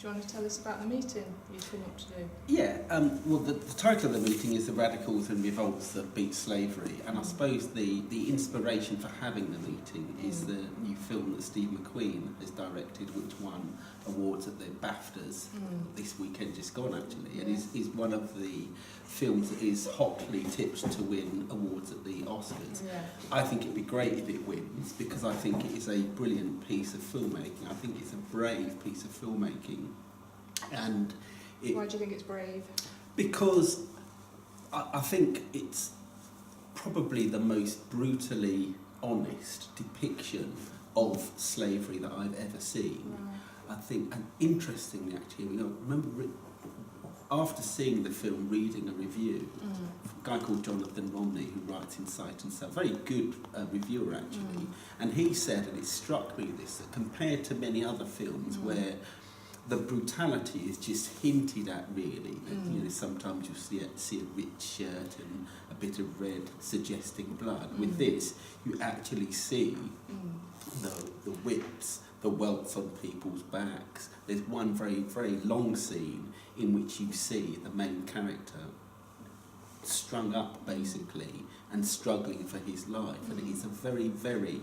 Do you want to tell us about the meeting you've been up to do? Yeah, well, the title of the meeting is The Radicals and Revolts That Beat Slavery, and I suppose the inspiration for having the meeting is the new film that Steve McQueen has directed, which won awards at the BAFTAs this weekend just gone, actually, and is one of the films that is hotly tipped to win awards at the Oscars. Yeah. I think it'd be great if it wins, because I think it is a brilliant piece of filmmaking. I think it's a brave piece of filmmaking. And why do you think it's brave? Because I think it's probably the most brutally honest depiction of slavery that I've ever seen. Right. I think, and interestingly actually, I remember after seeing the film, reading a review, a guy called Jonathan Romney, who writes in Sight and Sound, very good reviewer actually, and he said, and it struck me this, that compared to many other films where the brutality is just hinted at, really. That, sometimes you see a rich shirt and a bit of red suggesting blood. With this, you actually see the whips, the welts on people's backs. There's one very, very long scene in which you see the main character strung up, basically, and struggling for his life. And it is a very, very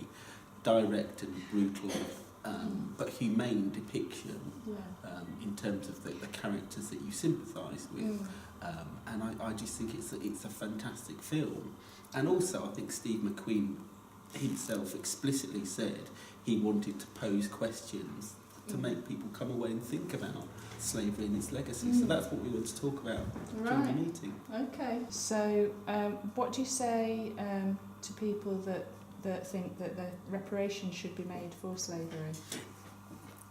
direct and brutal but humane depiction in terms of the characters that you sympathise with. And I just think it's a fantastic film. And also I think Steve McQueen himself explicitly said he wanted to pose questions to make people come away and think about slavery and its legacy. So that's what we want to talk about during the meeting. Okay. So what do you say to people that think that the reparations should be made for slavery?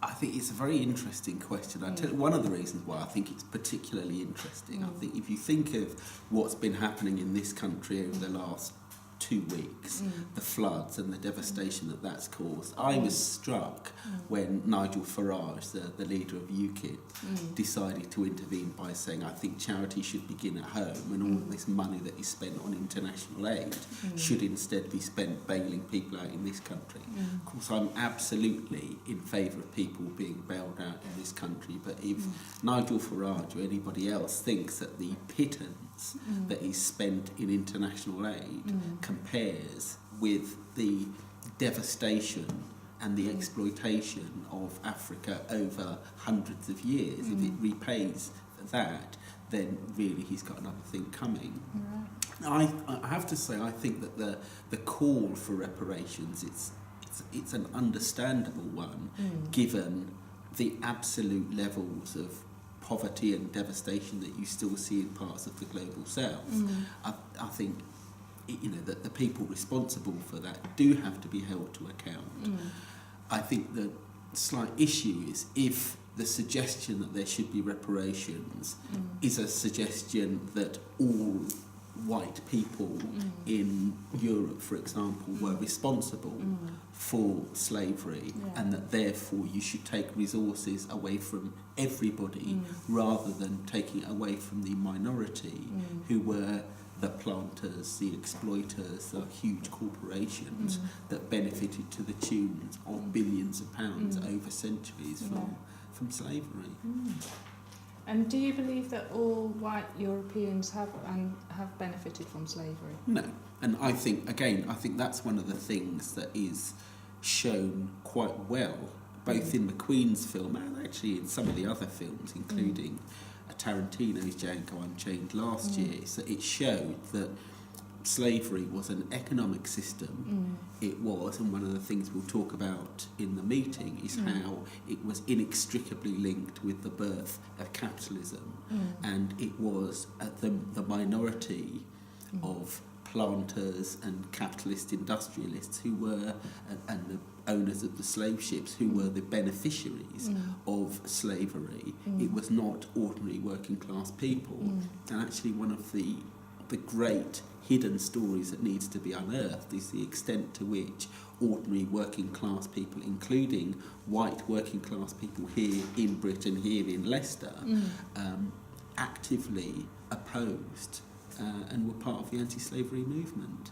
I think it's a very interesting question. I'll tell you one of the reasons why I think it's particularly interesting. I think if you think of what's been happening in this country over the last 2 weeks, the floods and the devastation that's caused, I was struck when Nigel Farage, the leader of UKIP, decided to intervene by saying, I think charity should begin at home, and all this money that is spent on international aid should instead be spent bailing people out in this country. Of course, I'm absolutely in favour of people being bailed out in this country, but if Nigel Farage or anybody else thinks that the pittance that is spent in international aid compares with the devastation and the exploitation of Africa over hundreds of years, if it repays that, then really he's got another thing coming. I have to say, I think that the call for reparations, it's an understandable one, given the absolute levels of poverty and devastation that you still see in parts of the global south. I think that the people responsible for that do have to be held to account. I think the slight issue is if the suggestion that there should be reparations is a suggestion that all white people in Europe, for example, were responsible for slavery, and that therefore you should take resources away from everybody rather than taking it away from the minority who were the planters, the exploiters, the huge corporations that benefited to the tunes of billions of pounds over centuries from slavery. And do you believe that all white Europeans have benefited from slavery? No. And I think that's one of the things that is shown quite well, both in McQueen's film and actually in some of the other films, including Tarantino's Django Unchained last year. So it showed that slavery was an economic system. It was, and one of the things we'll talk about in the meeting is how it was inextricably linked with the birth of capitalism, and it was the minority of planters and capitalist industrialists who were, and the owners of the slave ships who were the beneficiaries of slavery. It was not ordinary working class people. And actually one of the great hidden stories that needs to be unearthed is the extent to which ordinary working class people, including white working class people here in Britain, here in Leicester, actively opposed and were part of the anti-slavery movement.